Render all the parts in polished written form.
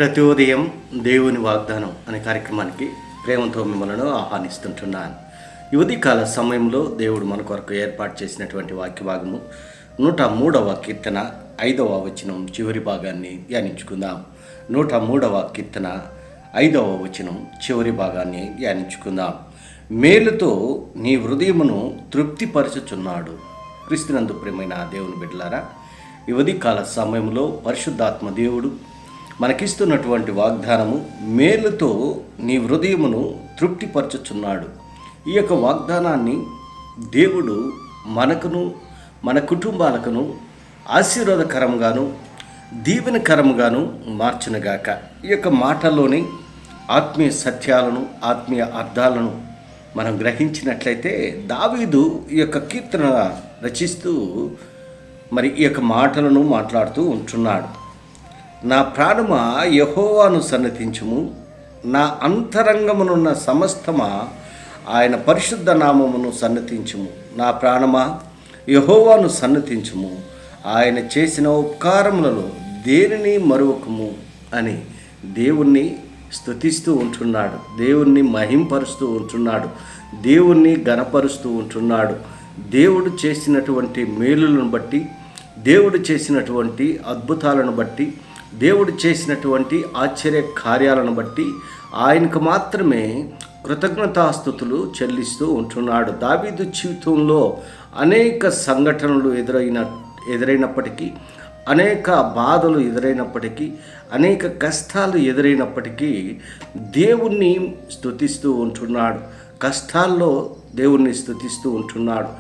ప్రతి ఉదయం దేవుని వాగ్దానం అనే కార్యక్రమానికి ప్రేమతో మిమ్మల్ని ఆహ్వానిస్తుంటున్నాను. ఈ ఉదయకాల సమయంలో దేవుడు మన కొరకు ఏర్పాటు చేసినటువంటి వాక్య భాగము 103వ కీర్తన 5వ వచనం చివరి భాగాన్ని ధ్యానించుకుందాం. 103వ కీర్తన 5వ వచనం చివరి భాగాన్ని ధ్యానించుకుందాం. మేలుతో నీ హృదయమును తృప్తిపరచుచున్నాడు. క్రీస్తునందు ప్రియమైన దేవుని బిడ్డలారా, ఈ ఉదయకాల సమయంలో పరిశుద్ధాత్మ దేవుడు మనకిస్తున్నటువంటి వాగ్దానము, మేలుతో నీ హృదయమును తృప్తిపరచుచున్నాడు. ఈ యొక్క వాగ్దానాన్ని దేవుడు మనకును మన కుటుంబాలకును ఆశీర్వాదకరంగాను దీవెనకరంగాను మార్చునుగాక. ఈ యొక్క మాటల్లోని ఆత్మీయ సత్యాలను ఆత్మీయ అర్థాలను మనం గ్రహించినట్లయితే, దావీదు ఈ యొక్క కీర్తన రచిస్తూ ఈ యొక్క మాటలను మాట్లాడుతూ ఉంటున్నాడు. నా ప్రాణమా యెహోవాను సన్నతించుము, నా అంతరంగమునున్న సమస్తమా ఆయన పరిశుద్ధ నామమును సన్నతించుము. నా ప్రాణమా యెహోవాను సన్నతించుము, ఆయన చేసిన ఉపకారములలో దేనిని మరువకుము అని దేవుణ్ణి స్తుతిస్తూ ఉంటున్నాడు. దేవుణ్ణి మహింపరుస్తూ ఉంటున్నాడు. దేవుణ్ణి ఘనపరుస్తూ ఉంటున్నాడు. దేవుడు చేసినటువంటి మేలులను బట్టి, దేవుడు చేసినటువంటి అద్భుతాలను బట్టి, దేవుడు చేసినటువంటి ఆశ్చర్య కార్యాలను బట్టి ఆయనకు మాత్రమే కృతజ్ఞతాస్తుతులు చెల్లిస్తూ ఉంటున్నాడు. దావీదు జీవితంలో అనేక సంఘటనలు ఎదురైనప్పటికీ, అనేక బాధలు ఎదురైనప్పటికీ, అనేక కష్టాలు ఎదురైనప్పటికీ దేవుణ్ణి స్తుతిస్తూ ఉంటున్నాడు. కష్టాల్లో దేవుణ్ణి స్తుతిస్తూ ఉంటున్నాడు.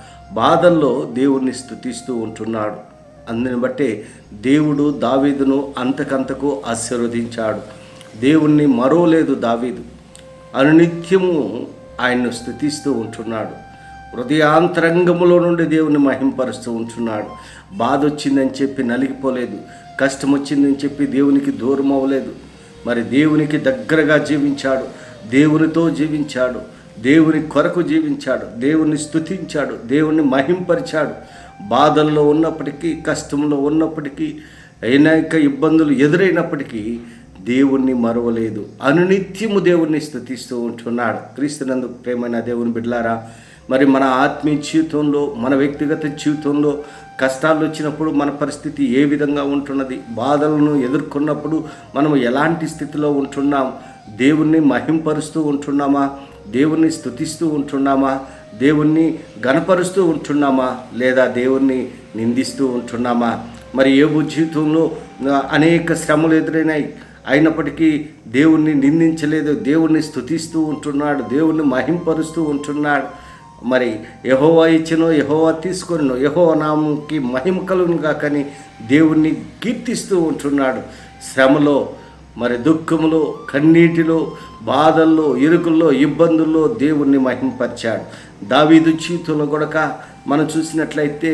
బాధల్లో దేవుణ్ణి స్తుతిస్తూ ఉంటున్నాడు. అందుని బట్టే దేవుడు దావీదును అంతకంతకు ఆశీర్వదించాడు. దేవుణ్ణి మరోలేదు దావీదు, అనునిత్యము ఆయన్ను స్తుతిస్తూ ఉంటున్నాడు. హృదయాంతరంగములో నుండి దేవుని మహింపరుస్తూ ఉంటున్నాడు. బాధ వచ్చిందని చెప్పి నలిగిపోలేదు. కష్టం వచ్చిందని చెప్పి దేవునికి దూరం అవ్వలేదు. దేవునికి దగ్గరగా జీవించాడు. దేవునితో జీవించాడు. దేవుని కొరకు జీవించాడు. దేవుని స్తుతించాడు. దేవుని మహింపరిచాడు. బాధల్లో ఉన్నప్పటికీ, కష్టంలో ఉన్నప్పటికీ, అనేక ఇబ్బందులు ఎదురైనప్పటికీ దేవుణ్ణి మరవలేదు. అనునిత్యము దేవుణ్ణి స్తుతిస్తూ ఉంటున్నాడు. క్రీస్తునందు ప్రేమైన దేవుని బిడ్డలారా, మన ఆత్మీయ జీవితంలో, మన వ్యక్తిగత జీవితంలో కష్టాలు వచ్చినప్పుడు మన పరిస్థితి ఏ విధంగా ఉంటున్నది? బాధలను ఎదుర్కొన్నప్పుడు మనం ఎలాంటి స్థితిలో ఉంటున్నాం? దేవుణ్ణి మహింపరుస్తూ ఉంటున్నామా? దేవుణ్ణి స్తుతిస్తూ ఉంటున్నామా? దేవుణ్ణి గణపరుస్తూ ఉంటున్నామా? లేదా దేవుణ్ణి నిందిస్తూ ఉంటున్నామా? యోబు జీవితంలో అనేక శ్రమలు ఎదురైనాయి. అయినప్పటికీ దేవుణ్ణి నిందించలేదు. దేవుణ్ణి స్తుతిస్తూ ఉంటున్నాడు. దేవుణ్ణి మహింపరుస్తూ ఉంటున్నాడు. యెహోవా ఇచ్చినో యెహోవా తీసుకొనినో యెహోవా నామముకి మహిమ కలుగును గాకని దేవుణ్ణి కీర్తిస్తూ ఉంటున్నాడు. శ్రమలో, దుఃఖములో, కన్నీటిలో, బాధల్లో, ఇరుకుల్లో, ఇబ్బందుల్లో దేవుణ్ణి మహింపరిచాడు. దావీదు జీవితంలో కూడా మనం చూసినట్లయితే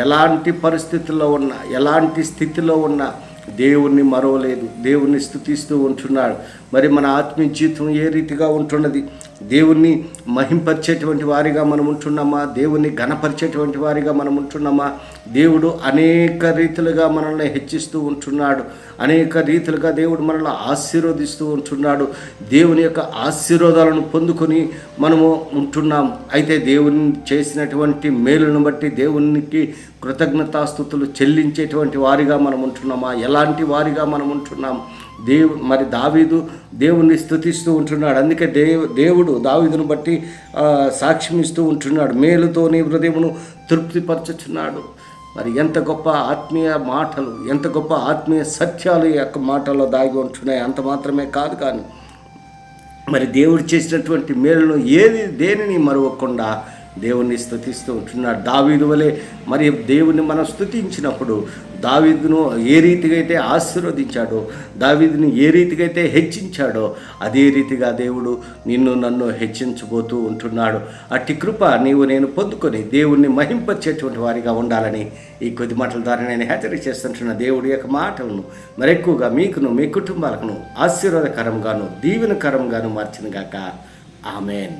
ఎలాంటి పరిస్థితుల్లో ఉన్నా, ఎలాంటి స్థితిలో ఉన్నా దేవుణ్ణి మరవలేదు. దేవుణ్ణి స్తుతిస్తూ ఉంటున్నాడు. మన ఆత్మీయ జీవితం ఏ రీతిగా ఉంటున్నది? దేవుణ్ణి మహింపరిచేటువంటి వారిగా మనం ఉంటున్నామా? దేవుణ్ణి ఘనపరిచేటువంటి వారిగా మనం ఉంటున్నామా? దేవుడు అనేక రీతులుగా మనల్ని హెచ్చిస్తూ ఉంటున్నాడు. అనేక రీతులుగా దేవుడు మనల్ని ఆశీర్వదిస్తూ ఉంటున్నాడు. దేవుని యొక్క ఆశీర్వాదాలను పొందుకొని మనము ఉంటున్నాం. అయితే దేవుని చేసినటువంటి మేలును బట్టి దేవునికి కృతజ్ఞతాస్తుతులు చెల్లించేటువంటి వారిగా మనం ఉంటున్నామా? ఎలాంటి వారిగా మనం ఉంటున్నాం? దావీదు దేవుణ్ణి స్తుతిస్తూ ఉంటున్నాడు. అందుకే దేవుడు దావీదును బట్టి సాక్ష్యం ఇస్తూ ఉంటున్నాడు. మేలుతో నీ హృదయమును తృప్తిపరచుచున్నాడు. ఎంత గొప్ప ఆత్మీయ మాటలు, ఎంత గొప్ప ఆత్మీయ సత్యాలు ఈ యొక్క మాటల్లో దాగి ఉంటున్నాయి. అంత మాత్రమే కాదు, కానీ దేవుడు చేసినటువంటి మేలును దేనిని మరవకుండా దేవుణ్ణి స్తుతిస్తూ ఉంటున్నాడు. దావీదు వలె దేవుణ్ణి మనం స్తుతించినప్పుడు దావీదును ఏ రీతిగా అయితే ఆశీర్వదించాడో, దావీదుని ఏ రీతిగా అయితే హెచ్చించాడో, అదే రీతిగా దేవుడు నిన్ను నన్ను హెచ్చించబోతూ ఉంటున్నాడు. అట్టి కృప నీవు నేను పొందుకొని దేవుణ్ణి మహింపరిచేటువంటి వారిగా ఉండాలని ఈ కొద్ది మాటల ద్వారా నేను హెచ్చరిక చేస్తుంటున్న దేవుడి యొక్క మాటలను మరెక్కువగా మీకును మీ కుటుంబాలకును ఆశీర్వాదకరంగాను దీవెనకరంగాను మార్చినగాక. ఆమెన్.